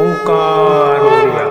ओंकार ओडिया।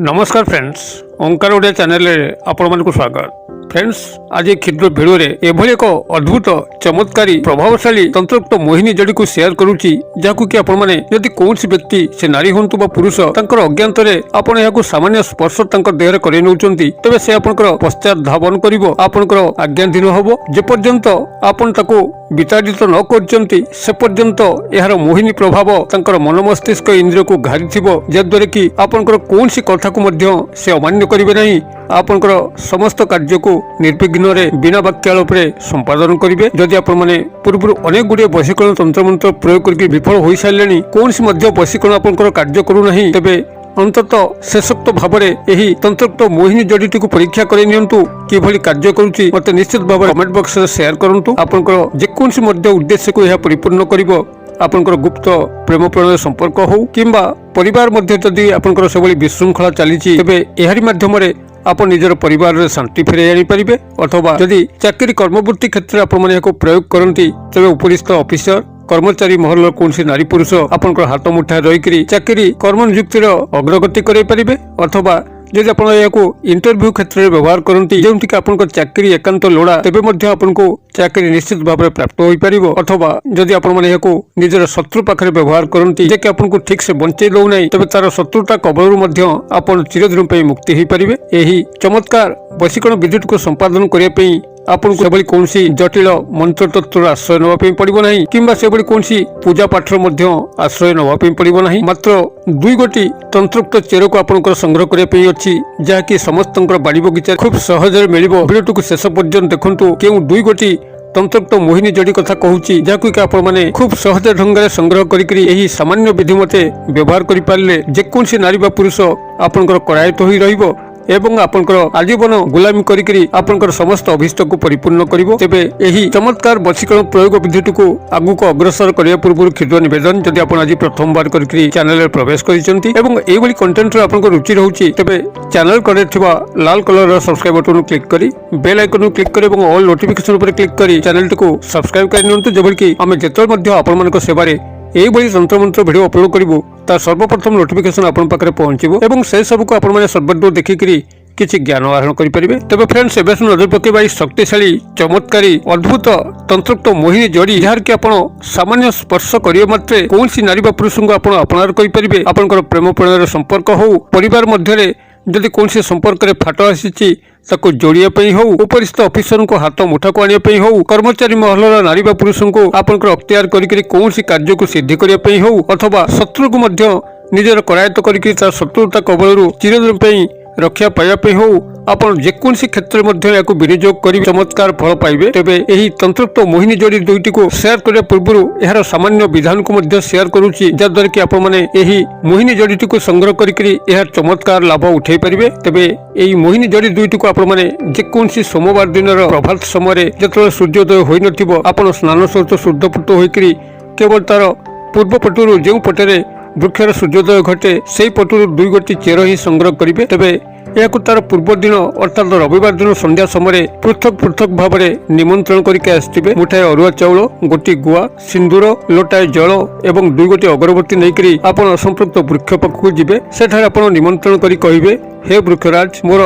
नमस्कार फ्रेंड्स, ओंकार ओडिया चैनल आपण मानक स्वागत। फ्रेंड्स, आज क्षुद्र भिडियो एभली एक अद्भुत चमत्कारी प्रभावशाली तंत्रोक्त मोहिनी जड़ी को शेयर करुच्ची, जहां कि आपण माने यदि कौन व्यक्ति से नारी हंतु बा पुरुष तांकर अज्ञातरे आपण याकु सामान्य स्पर्श तांकर देहरे करै नउचंती, तबे से आपनकर पश्चात धावन करिवो। आपनकर आज्ञाधीन हबो। जे पर्यंत आपण ताको विताड़ित न करचंती से पर्यंत यार मोहिनी प्रभाव तांकर मन मस्तिष्क इंद्रिय को घारी थिबो, जद्वारा कि आपनकर कौनसी कथा को मध्य से अमान्य करिवे नहीं। आपनकर समस्त कार्य को निर्विघ्न रे बिना वाक्यालोप रे संपादन करिवे। जदि आपण माने पूर्व अनेक गुड़िए वशीकरण तंत्र मंत्र प्रयोग करके विफल हो सारे, कौनसी मध्य वशीकरण आपनकर कार्य करू नहीं, तेबे अंततः शेषोक्त भाव में यही तंत्रोक्त मोहिनी जड़ीटी को परीक्षा कर नियंतु किभली कार्य करुच्ची मते निश्चित भाव में कमेंट बॉक्स में शेयर करंतु। आपनकर जेकोसी मध्य उद्देश्य को यह परिपूर्ण करिवो। आपनकर गुप्त प्रेम प्रणय संपर्क हो किंबा परिवार मध्य जदि आपनकर सबली विशृंखला चलीची, तेबे एहारी माध्यम रे आप निजर परिवार रे शांति फेरे आनी पारिबे। अथवा जदि चाकरी कर्मवृत्ति क्षेत्र में आपण माने को प्रयोग करंती, तेबे उपरिस्थ ऑफिसर कर्मचारी महल कौन नारी पुरुष आपनकर हाथ मुठा रही चाकरी कर्म नियुक्तिर अग्रगति करें पारिबे। अथवा जदि आप इंटरव्यू क्षेत्र में व्यवहार करती, जो आपन चाकरी एकांत लोड़ा, तेबे मध्य आपनको चाकरी निश्चित भाव में प्राप्त हो पारिबो। अथवा जदि आपण माने निजर शत्रु पाखरे व्यवहार करती, जे कि आपनको ठीक से बंचै दौ नै, तबे तार शत्रुता कबलरु मध्य आपण चिरदिन पे मुक्ति हो पारिबे। एही चमत्कार वशीकरण विद्युत को संपादन करने पे आपन से कौन जटिल मंत्र तत्व आश्रय नापी पड़ो ना, किंबा से कौन पूजा पाठ आश्रय नापी पड़ो ना। मात्र दुई गोटी तंत्रोक्त चेर को आपंकर संग्रह करने अच्छी, जहाँकि समस्त बाड़ी बगीचा खूब सहज मिल। भिडियो को शेष पर्यंत देखु क्यों दुई गोटी तंत्रोक्त मोहिनी जड़ी कथा कहूँ, जहाँकि आपण माने खूब सहज ढंग से संग्रह करी सामान्य विधि मते व्यवहार करि पारले जेकोसी नारी बा पुरुष आपनकर करायत होई रहिबो एवं आपनकर आजीवन गुलामी करी आपनकर समस्त अभिष्ट को परिपूर्ण करिवो। तेबे एही चमत्कार वशीकरण प्रयोग विधिटी को आगु को अग्रसर करिया पूर्व क्षुद्र निवेदन, जदि आपण आज प्रथम बार करी चैनल रे प्रवेश करिसंती एवं एभली कंटेंट रे आपनकर रुचि रहउची, तेबे चैनल करे थिबा लाल कलर रो सब्सक्राइब बटन क्लिक करी बेल आइकन क्लिक करी एवं ऑल नोटिफिकेशन पर क्लिक करी चैनल को सब्सक्राइब कर नियंतु, जेबल कि आमे जेतल मध्य आपण मानक सेवारे एभली तंत्र मंत्र भिडियो अपलोड करिवो तार सर्वप्रथम नोटिफिकेशन आपण पाखरे पहुंचीबो एवं से सब को आपण माने सर्वदूर देखिकरी किछि ज्ञान आहरण करि परिबे। तबे फ्रेंड्स, एबे नजर पकेबा शक्तिशाली चमत्कारी अद्भुत तंत्रोक्त मोहिनी जड़ी, जहार कि आपण सामान्य स्पर्श करियो मात्रे कोनसी नारी बा पुरुष को आपण अपनार करि परिबे। आपनकर प्रेम प्रणय संपर्क हो, परिवार मध्य रे जदि कोनसी संपर्क रे फाट आसीची ताको जोड़िया पई हो, उपरिस्थ ऑफिसर को हाथ मुठा को आनिया पई हो, कर्मचारी महलर नारी बा पुरुष को आपनकर अख्तियार करिकरी कोनसी कार्य को सिद्धि करिया पई हो, अथवा शत्रु को मध्य निजर करायत करिकरी तार शत्रुता कबलरु चिरदिन पई रक्षा पाइबा हो, आपण जेकोसी क्षेत्र में या विनियोग कर चमत्कार फल पाइबे। तेबे एही तंत्रोक्त मोहिनी जड़ी दुईटी को शेयर करने पूर्व यार सामान्य विधान को मध्य शेयर करुच्ची, जद्वारा कि आपण माने एही मोहिनी जड़ीटी को संग्रह करी यार चमत्कार लाभ उठाई पारिबे। तेबे एही मोहिनी जड़ी दुईटी को आपण माने जेकोसी सोमवार दिन प्रभात समय जतबे सूर्योदय होई नथिबो, आपण स्नान सहित शुद्धपुत होइकरी केवल तार पूर्व पटुरु जो पटेरे वृक्षर सूर्योदय घटे से पटुरु दुई गोटी चेर ही संग्रह करिवे। तेबे याकु तार पूर्व दिन अर्थात रविवार दिन संध्या समय पृथक पृथक भाव में निमंत्रण करके आसथिबे। मुठाए अरुआ चाउल, गोटी गुआ, सिंदूर, लोटाए जल एवं दुई गोटी अगरबत्ती नैकरी आपण असंपृक्त वृक्ष पाखु जिबे। सेठारे आपण निमंत्रण करी कहिबे, हे वृक्षराज, मोर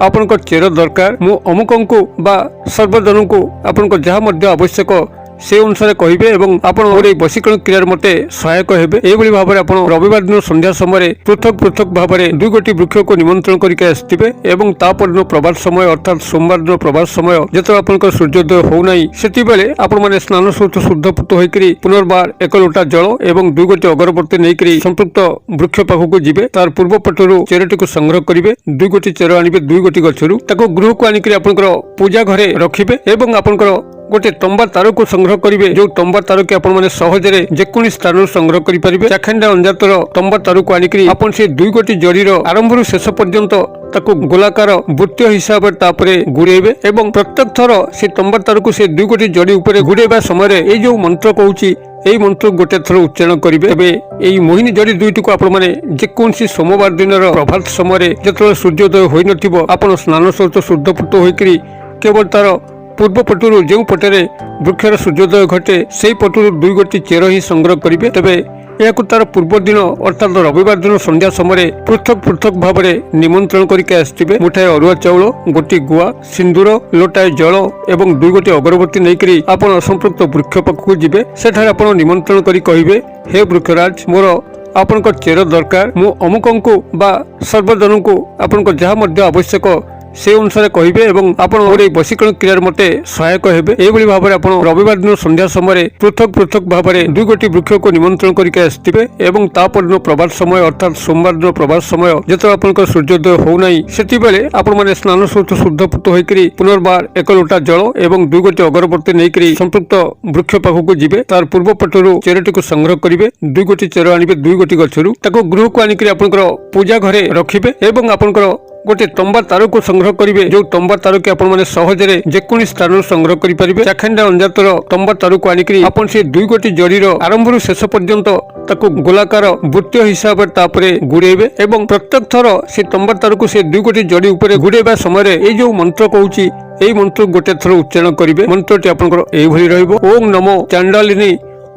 आपनक चेर दरकार, मु अमुकंकु बा सर्वजनकु आपनक जहा मध्य आवश्यक से अनुसार कहिबे एवं आपण वशीकरण क्रिया मते सहायक हेबे। एभली भाव में आपण रविवार दिन संध्या समय पृथक पृथक भाव में दुई गोटी वृक्ष को निमंत्रण करके आसथिबे एवं तापर दिन प्रभात समय अर्थात सोमवार दिन प्रभात समय जेतो आपनकर सूर्योदय हो नाही, सेति बेले आपण माने स्नान सहित शुद्धपुत होइकरी पुनर्बार एक लोटा जल एवं दुई गोटी अगरबत्ती नैकरी संपृक्त वृक्ष पाखक जिबे। तार पूर्व पटरु चेरटी को संग्रह करिवे, दुई गोटी चेर आनिबे दुई गोटी गछरु, ताको गृह को आनिकरी आपनकर पूजा घरे रखिबे एवं आपनकर गोटे तंबा तार को संग्रह करिवे, जो तंबा तार के आपण माने सहजरे जेकोनी स्थान संग्रह करि परिबे। चाखंडा अंजातर तंबा तार को आनिकरी आपण से दुई गोटी जड़ीर आरंभ रु शेष पर्यंत ताको गोलाकार वृत्त हिसाब तापरे गुड़ेबे एवं प्रत्येक थर से तंबा तार को से दुई गोटी जड़ी उपरे गुड़ेबा समय ए जो मंत्र कहूची एई मंत्र गोटे थर उच्चारण करिवे। तबे एई मोहिनी जड़ी दुईटी को आपण माने जेकोसी सोमवार दिन प्रभात समय जेतबे सूर्योदय होई नथिबो, आपण स्नान सहित शुद्धपुत होइकरी केवल तार पूर्व पटुरु जो पटेरे वृक्षर सूर्योदय घटे से पटुरु दुई गोटी चेर ही संग्रह करिवे। तबे ଏହାକୁ ତାର ପୂର୍ବ ଦିନ ଅର୍ଥାତ୍ ରବିବାର ଦିନ ସନ୍ଧ୍ୟା ସମୟରେ ପୃଥକ ପୃଥକ ଭାବରେ ନିମନ୍ତ୍ରଣ କରିକି ଆସିଥିବେ। ମୁଠାଏ ଅରୁଆ ଚାଉଳ, ଗୋଟି ଗୁଆ, ସିନ୍ଦୁର, ଲୋଟାଏ ଜଳ ଏବଂ 2 ଗୋଟି ଅଗରବତୀ ନେଇକରି ଆପଣ ସମ୍ପୃକ୍ତ ବୃକ୍ଷ ପାଖକୁ ଯିବେ। ସେଠାରେ ଆପଣ ନିମନ୍ତ୍ରଣ କରି କହିବେ, ହେ ବୃକ୍ଷରାଜ, ମୋର ଆପଣଙ୍କ ଚେର ଦରକାର। ମୁଁ ଅମୁକଙ୍କୁ ବା ସର୍ବଜନଙ୍କୁ ଆପଣଙ୍କ ଯାହା ମଧ୍ୟ ଆବଶ୍ୟକ ସେ ଅନୁସାରେ କହିବେ ଏବଂ ଆପଣ ମୋର ଏହି ବଶୀକରଣ କ୍ରିୟାରେ ମତେ ସହାୟକ ହେବେ। ଏଇଭଳି ଭାବରେ ଆପଣ ରବିବାର ଦିନ ସନ୍ଧ୍ୟା ସମୟରେ ପୃଥକ ପୃଥକ ଭାବରେ 2 ଗୋଟି ବୃକ୍ଷକୁ ନିମନ୍ତ୍ରଣ କରିକି ଆସିଥିବେ ଏବଂ ତାପରଦିନ ପ୍ରଭାତ ସମୟ ଅର୍ଥାତ୍ ସୋମବାର ଦିନ ପ୍ରଭାତ ସମୟ ଯେତେବେଳେ ଆପଣଙ୍କ ସୂର୍ଯ୍ୟୋଦୟ ହଉନାହିଁ ସେତିବେଳେ ଆପଣମାନେ ସ୍ନାନ ସହିତ ଶୁଦ୍ଧପୂତ ହୋଇକରି ପୁନର୍ବାର 1 ଲୋଟା ଜଳ ଏବଂ 2 ଗୋଟି ଅଗରବତୀ ନେଇକରି ସମ୍ପୃକ୍ତ ବୃକ୍ଷ ପାଖକୁ ଯିବେ। ତାର ପୂର୍ବ ପଟରୁ ଚେରଟିକୁ ସଂଗ୍ରହ କରିବେ। 2 ଗୋଟି ଚେର ଆଣିବେ 2 ଗୋଟି ଗଛରୁ, ତାକୁ ଗୃହକୁ ଆଣିକରି ଆପଣଙ୍କର ପୂଜା ଘରେ ରଖିବେ ଏବଂ ଆପଣଙ୍କର गोटे तंबा तार को संग्रह करेंगे। जो तंबा तार के आपने सहजरे जेकोनी स्थान संग्रह करेंगे। चाखंडा अंजातर तंबा तार को आनिक से 2 गोटी जड़ीर आरंभ शेष पर्यंत गोलाकार वृत्तीय हिसाब से गुड़ेबे और प्रत्येक थर से तंबा तार को से 2 गोटी जड़ी उपर गुड़ेबा समय ये जो मंत्र कहूँ यही मंत्र गोटे थर उच्चारण करेंगे। मंत्रटी आपंकर ओम नमो चांडालिनी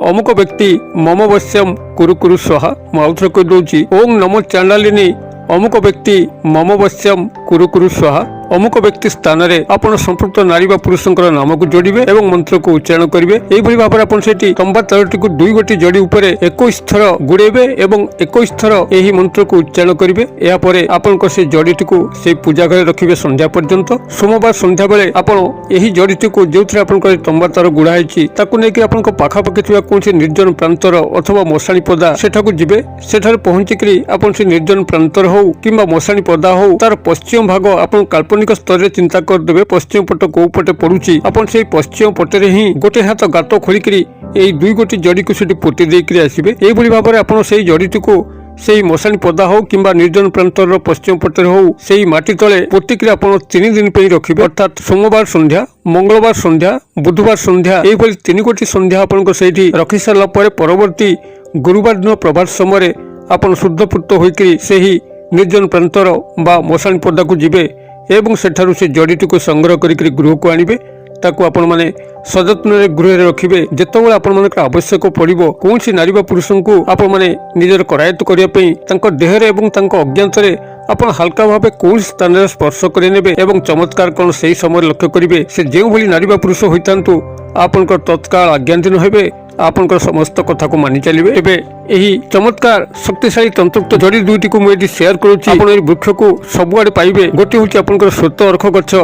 अमुक व्यक्ति मम वश्यम कुरु कुरु स्वाहा। मुझे कही दूसरी ओम नमो चांडालिनी अमुक व्यक्ति मम वश्यम कुरु कुरु स्वाहा। अमुक व्यक्ति स्थान में आपण संपृक्त नारी बा पुरुषंकर नाम को जोड़िबे एवं मंत्र को उच्चारण करेंगे। यही भाव में आपण सेठी तंबा तारटी को 2 गोटी जड़ी उपरे 21 थर गुड़ेबे एवं 21 थर यही मंत्र को उच्चारण करेंगे। या परे आपण से जड़ीटी को से पूजा घरे रखिबे संध्या पर्यंत। सोमवार संध्या बेले आपण यही जड़ीटी को जो आपण तंबा तार गुड़ा है ताकू नहीं आपण पाखापाखि थिबा कोनसी निर्जन प्रांतर अथवा मशाणी पदा सेठाकू जिबे। सेठार पहुंचिकरी आपण से निर्जन प्रांतर हो किंबा मशाणी पदा हो तार पश्चिम भाग आपण काल्पनिक स्तर में चिंता करदे। पश्चिम पट कौ पटे पड़ुची आपण से पश्चिम पटे ही गोटे हाथ गात खोलिकरी यही 2 गोटी जड़ी को सेठी पोती देकरी आसीबे। एई भली भाबरे आपण सेही जड़ीटी को सेही मशाणी पदा हो किंबा निर्जन प्रांतर पश्चिम पटे हो सेही माटी तले पोतिकरी आपण 3 दिन पे रखिबे। अर्थात सोमवार संध्या, मंगलवार संध्या, बुधवार संध्या एई भली 3 गोटी संध्या आपण को सेठी रखि सारला परे परवर्ती गुरुवार दिन प्रभात समय आपण शुद्धपूत होइकरी सेही निर्जन प्रांतर बा मशाणी पदा को जिबे एवं सेठारु से जड़ीटी को संग्रह करिकरी गृह को आनिबे। ताकू आपण माने सजत्न गृह रखिबे। जेतेबेले आपण मानक आवश्यक पड़िबो कोनसी नारी बा पुरुषंकु आपण माने निजर करायत करिया पई तांको देहरे एवं तांको अज्ञातरे आपण हल्का भावे कोनसी स्थान रे स्पर्श करि नेबे एवं चमत्कार कोन सेही समय लक्ष्य करिबे। से जेउ भली नारी बा पुरुष होइतांतु आपनकर तत्काल आज्ञाधीन हेबे, आपनकर समस्त कथा को मानि चलिबे। एबे एही चमत्कार शक्तिशाली तंत्रयुक्त जड़ी 2टी को मुझे शेयर करूची। आपण ए वृक्ष को सबुआडे पाइबे। गोटे होची आपनकर श्वेत अर्घ गछ,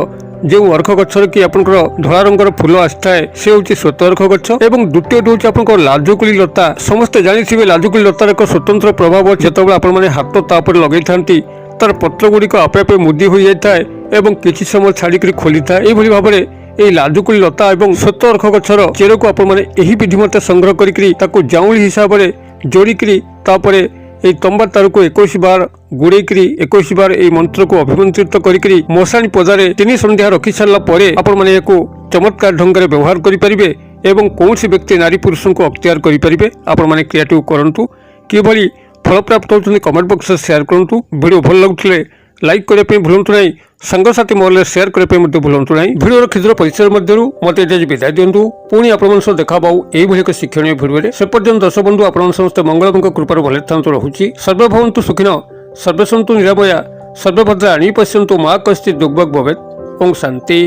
जो अर्घ गछर कि आपनकर धला रंगर फूल आस्थाए से होची श्वेत अर्घ गछ एवं द्वितीय होची आपनकर लाजुकुली लता। समस्त जानिथिबे लाजुकुली लतार एक स्वतंत्र प्रभाव जेतेबेले आपण माने हाथ ता उपर लगै थांती तार पत्र गुडी को आपे आपे मुदी होई जायथाय एवं किछि समय छाड़िकरी खोली थाए। एई भली भाबरे এই লাজুকুলি লতা এবং শ্বেত অর্ঘ গছর চেরକୁ ଆପଣମାନେ ଏହି ବିଧି ମତେ ସଂଗ୍ରହ କରିକିରି ତାକୁ ଜାଉଁଳି ହିସାବରେ ଯୋଡ଼ିକିରି ତାପରେ এই ତମ୍ବା ତାରକୁ 21 ବାର ଗୁଡ଼େଇକିରି 21 ବାର এই ମନ୍ତ୍ରକୁ ଅଭିମନ୍ତ୍ରିତ କରିକିରି ମଶାଣି ପଦାରେ 3 ସନ୍ଧ୍ୟା ରଖି ସାରିଲା ପରେ ଆପଣମାନେ ଏକୁ ଚମତ୍କାର ଢଙ୍ଗରେ ବ୍ୟବହାର କରିପାରିବେ ଏବଂ କୌଣସି ବ୍ୟକ୍ତି ନାରୀ ପୁରୁଷଙ୍କୁ ଅକ୍ତିଆର କରିପାରିବେ। ଆପଣମାନେ କ୍ରିୟାଟିକୁ କରନ୍ତୁ। କିଭଳି ଫଳପ୍ରାପ୍ତ ହେଉଛନ୍ତି କମେଣ୍ଟ ବକ୍ସରେ ସେୟାର କରନ୍ତୁ। ଭିଡ଼ିଓ ଭଲ ଲାଗୁଥିଲେ लाइक करने भूलु ना, सांगसाथी महल शेयर करने भूलु ना। भिडियो क्षुद्र परिचय मध्य मत विदाय दिंतु। पुणी आप देखा पाऊ यही एक शिक्षणीय भिडियो। से पर्यंत दर्शक बंधु आप समस्त मंगल कृपार भले था रहुछि। सर्वे भवन्तु सुखिनो, सर्वे सन्तु निरामया, सर्वभद्राणि पश्यन्तु मा कश्चित् दुर्भग भवेत्। ओम शांति,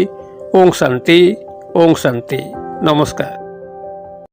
ओम शांति, ओम शांति। नमस्कार।